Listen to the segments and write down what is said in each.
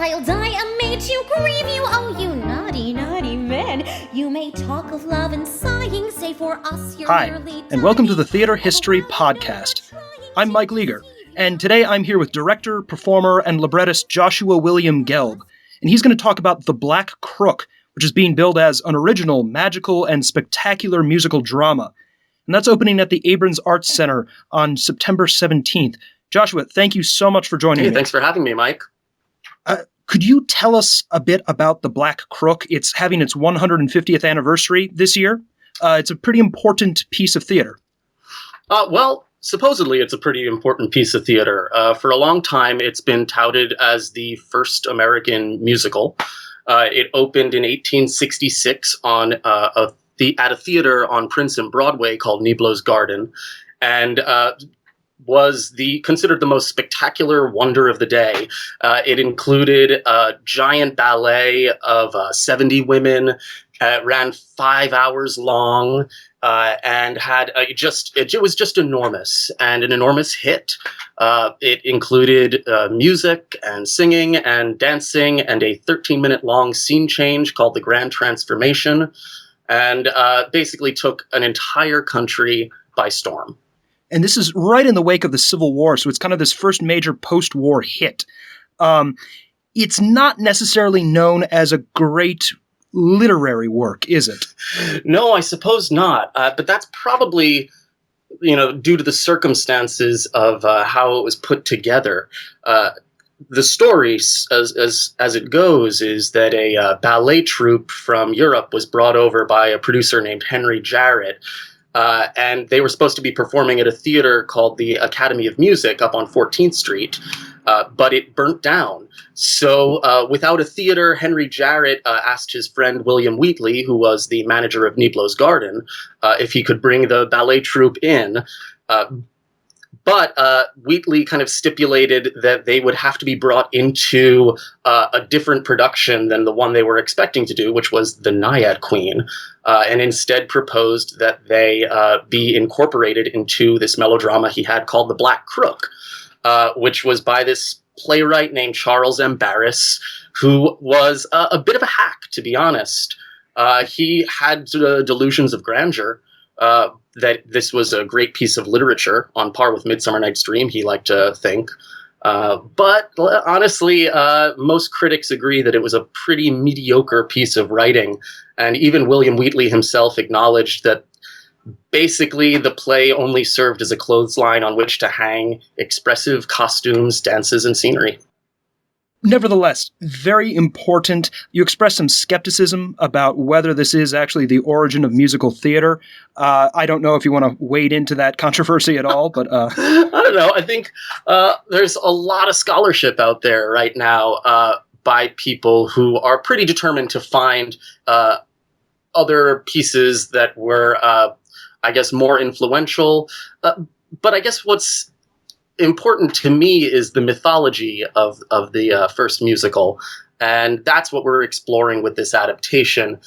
I'll die amid you, grieve you, oh you naughty, naughty men. You may talk of love and sighing, say for us you're Hi, merely and welcome to the Theater History Podcast. I'm Mike Leager, and today I'm here with director, performer, and librettist Joshua William Gelb, and he's going to talk about The Black Crook, which is being billed as an original, magical, and spectacular musical drama. And that's opening at the Abrams Arts Center on September 17th. Joshua, thank you so much for joining me. Thanks for having me, Mike. Could you tell us a bit about The Black Crook? It's having its 150th anniversary this year. It's a pretty important piece of theater. Well, supposedly it's a pretty important piece of theater. For a long time, it's been touted as the first American musical. It opened in 1866 at a theater on Prince and Broadway called Niblo's Garden, and was considered the most spectacular wonder of the day. It included a giant ballet of 70 women, ran 5 hours long, and had it was just enormous, and an enormous hit. It included music and singing and dancing and a 13-minute long scene change called the Grand Transformation, and basically took an entire country by storm. And this is right in the wake of the Civil War, so it's kind of this first major post-war hit. It's not necessarily known as a great literary work, is it? No, I suppose not. But that's probably, due to the circumstances of how it was put together. The story, as it goes, is that a ballet troupe from Europe was brought over by a producer named Henry Jarrett. And they were supposed to be performing at a theater called the Academy of Music up on 14th Street, but it burnt down. So without a theater, Henry Jarrett asked his friend William Wheatley, who was the manager of Niblo's Garden, if he could bring the ballet troupe in. But Wheatley kind of stipulated that they would have to be brought into a different production than the one they were expecting to do, which was The Naiad Queen, and instead proposed that they be incorporated into this melodrama he had called The Black Crook, which was by this playwright named Charles M. Barris, who was a bit of a hack, to be honest. He had delusions of grandeur, that this was a great piece of literature on par with Midsummer Night's Dream, he liked to think. But honestly, most critics agree that it was a pretty mediocre piece of writing. And even William Wheatley himself acknowledged that basically the play only served as a clothesline on which to hang expressive costumes, dances, and scenery. Nevertheless, very important. You expressed some skepticism about whether this is actually the origin of musical theater. I don't know if you want to wade into that controversy at all, but I don't know. I think there's a lot of scholarship out there right now by people who are pretty determined to find other pieces that were, I guess, more influential. But I guess what's important to me is the mythology of the first musical, and that's what we're exploring with this adaptation.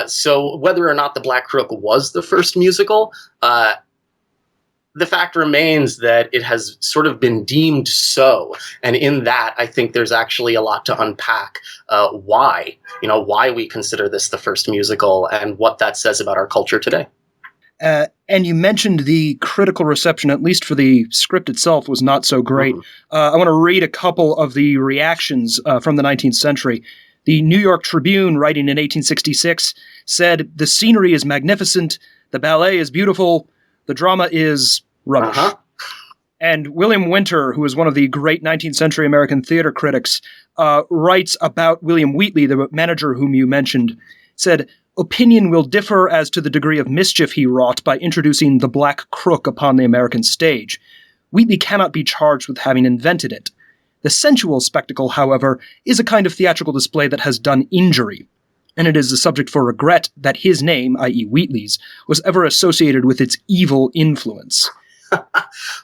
So whether or not The Black Crook was the first musical, the fact remains that it has sort of been deemed so, and in that I think there's actually a lot to unpack. Why we consider this the first musical and what that says about our culture today. And you mentioned the critical reception, at least for the script itself, was not so great. Mm-hmm. I want to read a couple of the reactions from the 19th century. The New York Tribune, writing in 1866, said, "The scenery is magnificent, the ballet is beautiful, the drama is rubbish." Uh-huh. And William Winter, who is one of the great 19th century American theater critics, writes about William Wheatley, the manager whom you mentioned, said, "Opinion will differ as to the degree of mischief he wrought by introducing the Black Crook upon the American stage. Wheatley cannot be charged with having invented it. The sensual spectacle, however, is a kind of theatrical display that has done injury, and it is a subject for regret that his name, i.e. Wheatley's, was ever associated with its evil influence."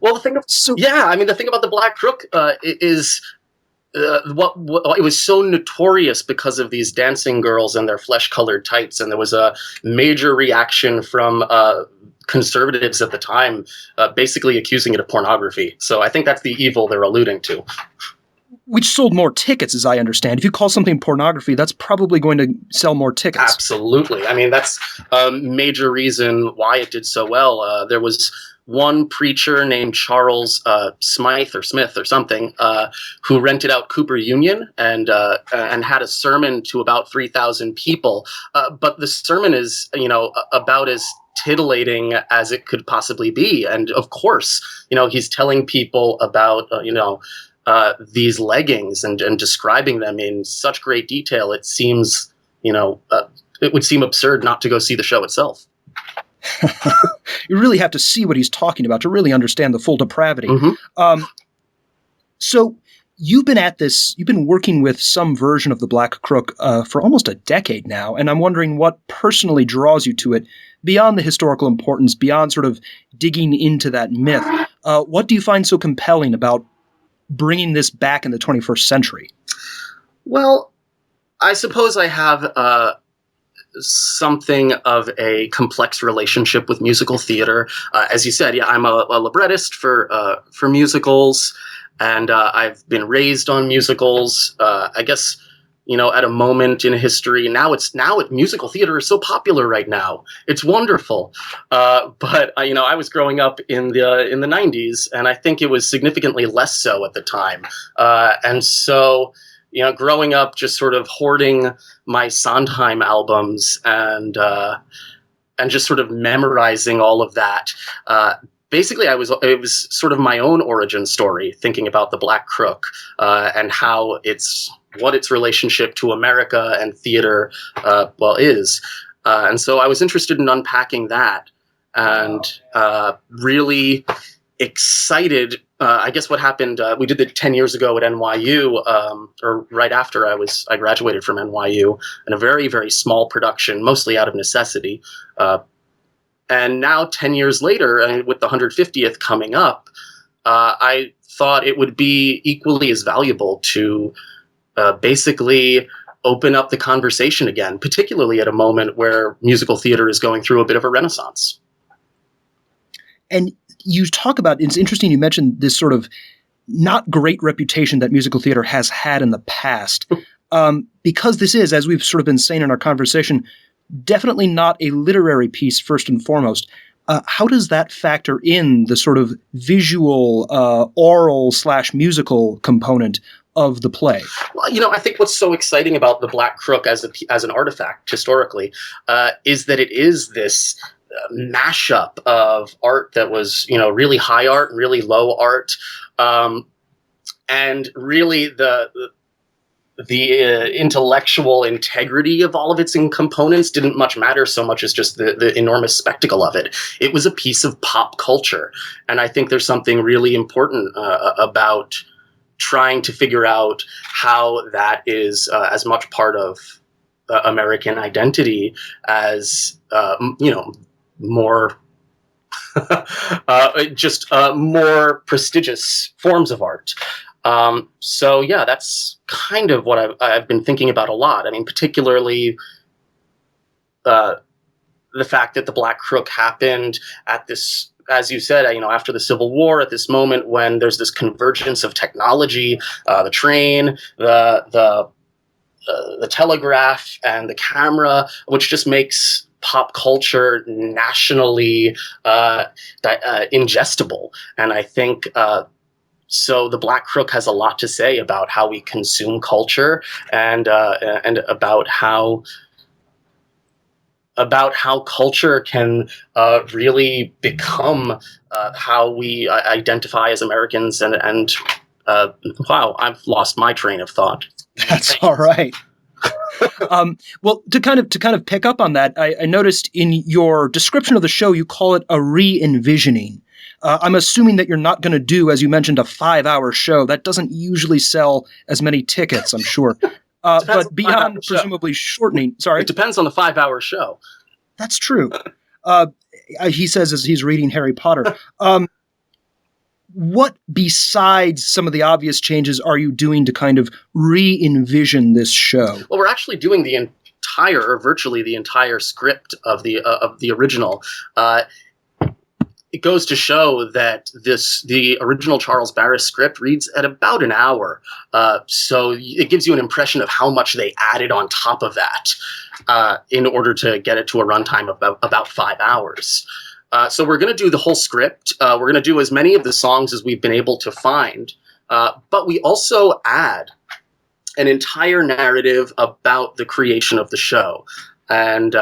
Well, the thing about the Black Crook is it was so notorious because of these dancing girls and their flesh-colored tights, and there was a major reaction from conservatives at the time, basically accusing it of pornography. So I think that's the evil they're alluding to. which sold more tickets, as I understand. If you call something pornography, that's probably going to sell more tickets. Absolutely. I mean, that's a major reason why it did so well. There was one preacher named Charles Smythe or Smith or something who rented out Cooper Union and had a sermon to about 3,000 people. But the sermon is, about as titillating as it could possibly be. And of course, he's telling people about, these leggings and describing them in such great detail. It seems, it would seem absurd not to go see the show itself. You really have to see what he's talking about to really understand the full depravity. Mm-hmm. So you've been working with some version of the Black Crook for almost a decade now, and I'm wondering what personally draws you to it beyond the historical importance, beyond sort of digging into that myth. What do you find so compelling about bringing this back in the 21st century? Well, I suppose I have something of a complex relationship with musical theater. As you said, I'm a librettist for musicals, and I've been raised on musicals. I guess, at a moment in history, now musical theater is so popular right now. It's wonderful. But I was growing up in the 90s, and I think it was significantly less so at the time. And so, growing up just sort of hoarding my Sondheim albums and just sort of memorizing all of that. Basically, it was sort of my own origin story, thinking about the Black Crook and what its relationship to America and theater is. And so I was interested in unpacking that and really excited. I guess what happened, we did it 10 years ago at NYU, or right after I graduated from NYU, in a very, very small production, mostly out of necessity. And now 10 years later, with the 150th coming up, I thought it would be equally as valuable to basically open up the conversation again, particularly at a moment where musical theater is going through a bit of a renaissance. And you talk about, it's interesting you mentioned this sort of not great reputation that musical theater has had in the past, because this is, as we've sort of been saying in our conversation, definitely not a literary piece first and foremost. How does that factor in the sort of visual, oral/musical component of the play? Well, I think what's so exciting about the Black Crook as an artifact historically is that it is this mashup of art that was, really high art, really low art, and really the intellectual integrity of all of its components didn't much matter so much as just the enormous spectacle of it. It was a piece of pop culture. And I think there's something really important about trying to figure out how that is as much part of American identity as, more more prestigious forms of art. So yeah, that's kind of what I've been thinking about a lot. I mean, particularly the fact that the Black Crook happened at this, as you said, after the Civil War, at this moment when there's this convergence of technology, the train, the telegraph, and the camera, which just makes pop culture nationally ingestible. And I think so the Black Crook has a lot to say about how we consume culture and about how culture can really become how we identify as Americans. And wow, I've lost my train of thought. That's all right. Well, to kind of pick up on that, I noticed in your description of the show, you call it a re-envisioning. I'm assuming that you're not going to do, as you mentioned, a 5-hour show. That doesn't usually sell as many tickets, I'm sure. But beyond presumably shortening, sorry. It depends on the 5-hour show. That's true. He says as he's reading Harry Potter. What, besides some of the obvious changes, are you doing to kind of re-envision this show? Well, we're actually doing the entire, or virtually the entire script of the original. it goes to show that the original Charles Barris script reads at about an hour. So it gives you an impression of how much they added on top of that in order to get it to a runtime of about 5 hours. So we're going to do the whole script. We're going to do as many of the songs as we've been able to find. But we also add an entire narrative about the creation of the show. And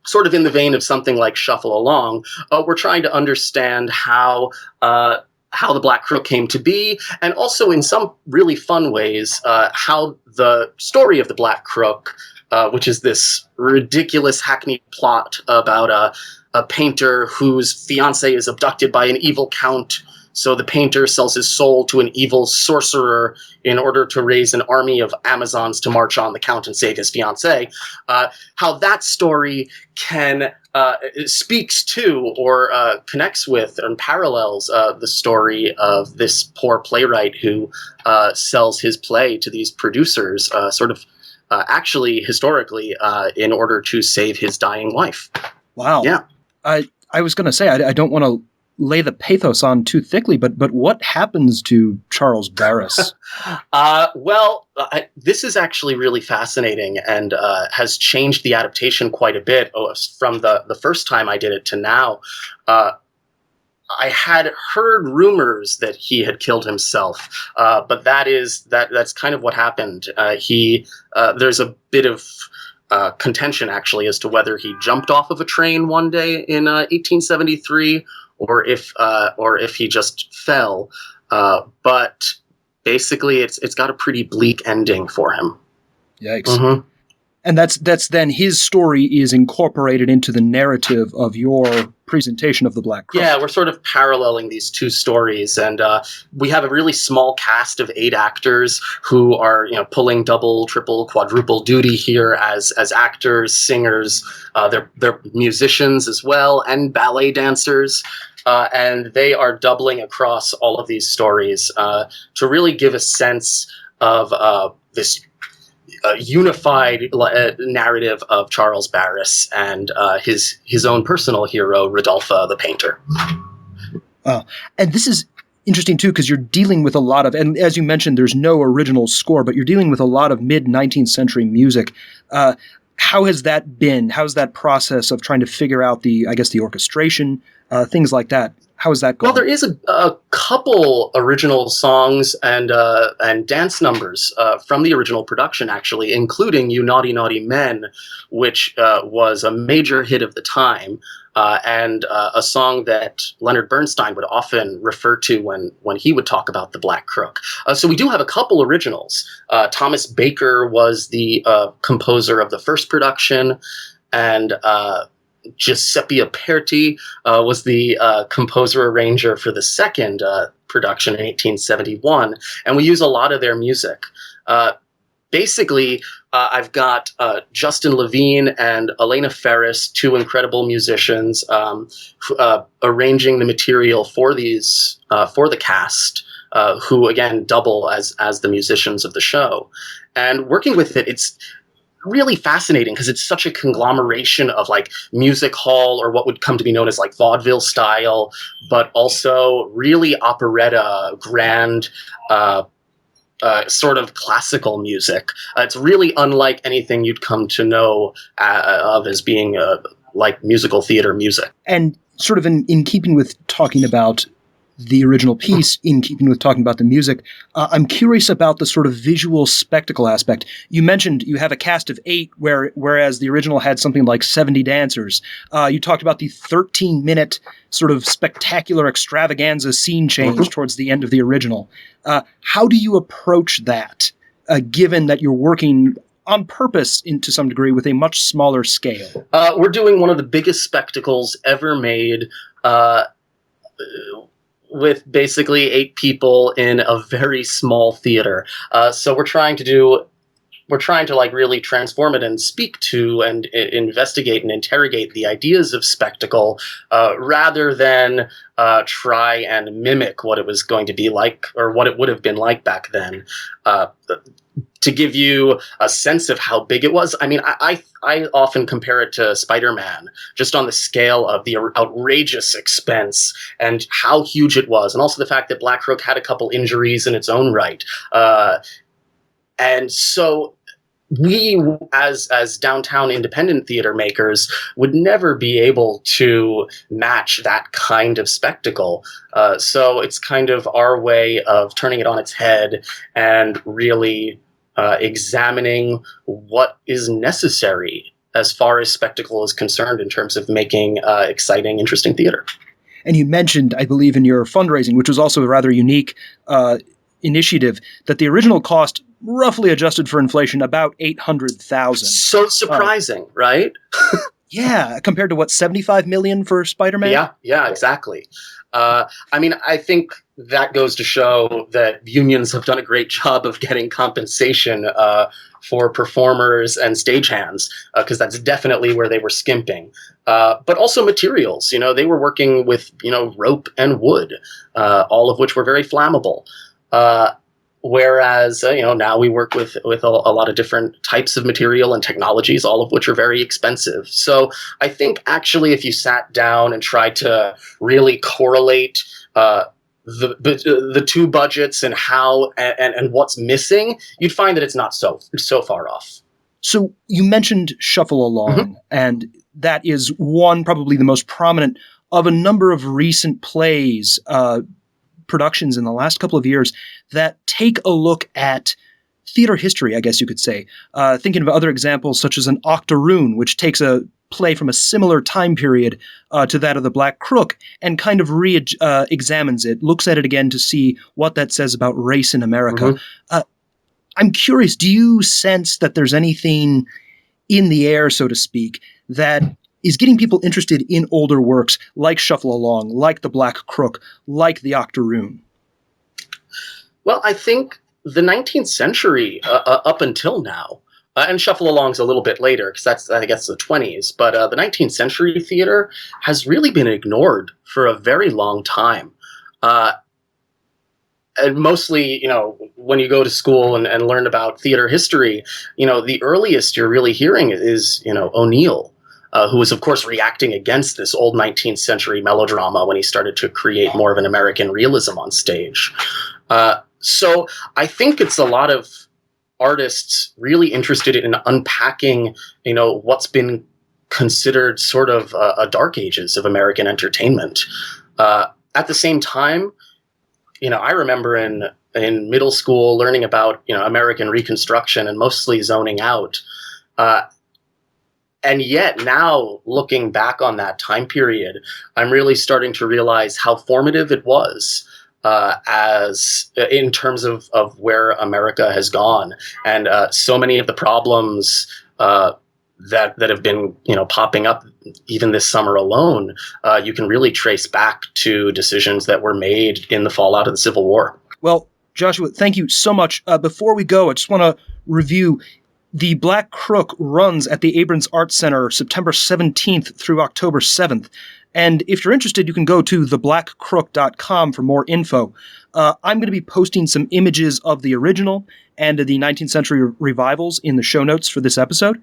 sort of in the vein of something like Shuffle Along, we're trying to understand how the Black Crook came to be, and also in some really fun ways, how the story of the Black Crook, which is this ridiculous hackneyed plot about a painter whose fiancée is abducted by an evil count. So the painter sells his soul to an evil sorcerer in order to raise an army of Amazons to march on the count and save his fiancée. How that story speaks to or connects with and parallels the story of this poor playwright who sells his play to these producers, actually historically, in order to save his dying wife. Wow. Yeah. I was going to say, I don't want to lay the pathos on too thickly, but what happens to Charles Barris? This is actually really fascinating and has changed the adaptation quite a bit from the first time I did it to now. I had heard rumors that he had killed himself, but that's kind of what happened. There's a bit of contention actually as to whether he jumped off of a train one day in 1873 or if he just fell. But basically, it's got a pretty bleak ending for him. Yikes. Mm-hmm. And that's then his story is incorporated into the narrative of your presentation of the Black Crook. Yeah, we're sort of paralleling these two stories, and we have a really small cast of 8 actors who are pulling double, triple, quadruple duty here as actors, singers. They're musicians as well, and ballet dancers. And they are doubling across all of these stories to really give a sense of this unified narrative of Charles Barris and his own personal hero, Rodolphe the painter. And this is interesting, too, because you're dealing with a lot of, and as you mentioned, there's no original score, but you're dealing with a lot of mid-19th century music. How has that been? How's that process of trying to figure out the orchestration, things like that? How is that going? Well, there is a couple original songs and dance numbers from the original production, actually, including "You Naughty Naughty Men," which was a major hit of the time, and a song that Leonard Bernstein would often refer to when he would talk about the Black Crook. So we do have a couple originals. Thomas Baker was the composer of the first production, and Giuseppe Aperti was the composer-arranger for the second production in 1871, and we use a lot of their music. Basically, I've got Justin Levine and Elena Ferris, 2 incredible musicians, arranging the material for these for the cast, who again double as the musicians of the show, and working with it. It's really fascinating because it's such a conglomeration of like music hall or what would come to be known as like vaudeville style, but also really operetta, grand, sort of classical music. It's really unlike anything you'd come to know of as being like musical theater music. And sort of in keeping with talking about the original piece, in keeping with talking about the music, I'm curious about the sort of visual spectacle aspect. You mentioned you have a cast of 8, whereas the original had something like 70 dancers. You talked about the 13-minute sort of spectacular extravaganza scene change towards the end of the original. How do you approach that, given that you're working on purpose, to some degree, with a much smaller scale? We're doing one of the biggest spectacles ever made, with basically 8 people in a very small theater. So we're trying to like really transform it and speak to and investigate and interrogate the ideas of spectacle, rather than try and mimic what it was going to be like or what it would have been like back then. to give you a sense of how big it was, I mean, I often compare it to Spider-Man, just on the scale of the outrageous expense and how huge it was, and also the fact that Black Crook had a couple injuries in its own right. And so we, as downtown independent theater makers, would never be able to match that kind of spectacle. So it's kind of our way of turning it on its head and really examining what is necessary as far as spectacle is concerned in terms of making exciting, interesting theater. And you mentioned, I believe, in your fundraising, which was also a rather unique initiative, that the original cost, roughly adjusted for inflation, about $800,000. So surprising, right? Yeah, compared to what, $75 million for Spider-Man? Yeah, exactly. I mean, I think that goes to show that unions have done a great job of getting compensation for performers and stagehands, because that's definitely where they were skimping. But also materials. They were working with rope and wood, all of which were very flammable. Whereas, now we work with a lot of different types of material and technologies, all of which are very expensive. So I think actually if you sat down and tried to really correlate the two budgets and how and what's missing, you'd find that it's not so far off. So you mentioned Shuffle Along, and that is one, probably the most prominent of a number of recent plays, productions in the last couple of years that take a look at theater history, I guess you could say. Thinking of other examples such as an Octoroon, which takes a play from a similar time period to that of the Black Crook and kind of examines it, looks at it again to see what that says about race in America. I'm curious, do you sense that there's anything in the air, so to speak, that is getting people interested in older works like Shuffle Along, like the Black Crook, like the Octoroon? Well, I think the 19th century up until now, and Shuffle Along's a little bit later because that's, I guess, the 20s, but the 19th century theater has really been ignored for a very long time. And mostly, when you go to school and learn about theater history, the earliest you're really hearing is, O'Neill. Who was, of course, reacting against this old 19th century melodrama when he started to create more of an American realism on stage. So I think it's a lot of artists really interested in unpacking, what's been considered sort of a dark ages of American entertainment. At the same time, I remember in middle school learning about, American Reconstruction and mostly zoning out. And yet now, looking back on that time period, I'm really starting to realize how formative it was as in terms of where America has gone. And so many of the problems that have been popping up even this summer alone, you can really trace back to decisions that were made in the fallout of the Civil War. Well, Joshua, thank you so much. Before we go, I just want to review. The Black Crook runs at the Abrams Arts Center September 17th through October 7th. And if you're interested, you can go to theblackcrook.com for more info. I'm going to be posting some images of the original and the 19th century revivals in the show notes for this episode.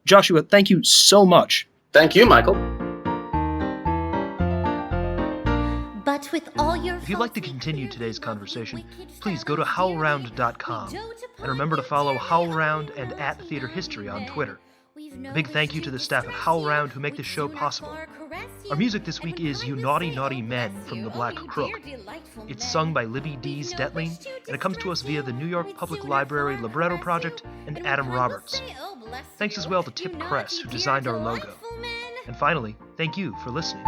Joshua, thank you so much. Thank you, Michael. But with all your If you'd like to continue today's conversation, please go to howlround.com. And remember to follow HowlRound and @TheaterHistory on Twitter. A big thank you to the staff at HowlRound who make this show possible. Our music this week is You Naughty Naughty Men from the Black Crook. It's sung by Libby Dees Detling, and it comes to us via the New York Public Library Libretto Project and Adam Roberts. Thanks as well to Tip Kress, who designed our logo. And finally, thank you for listening.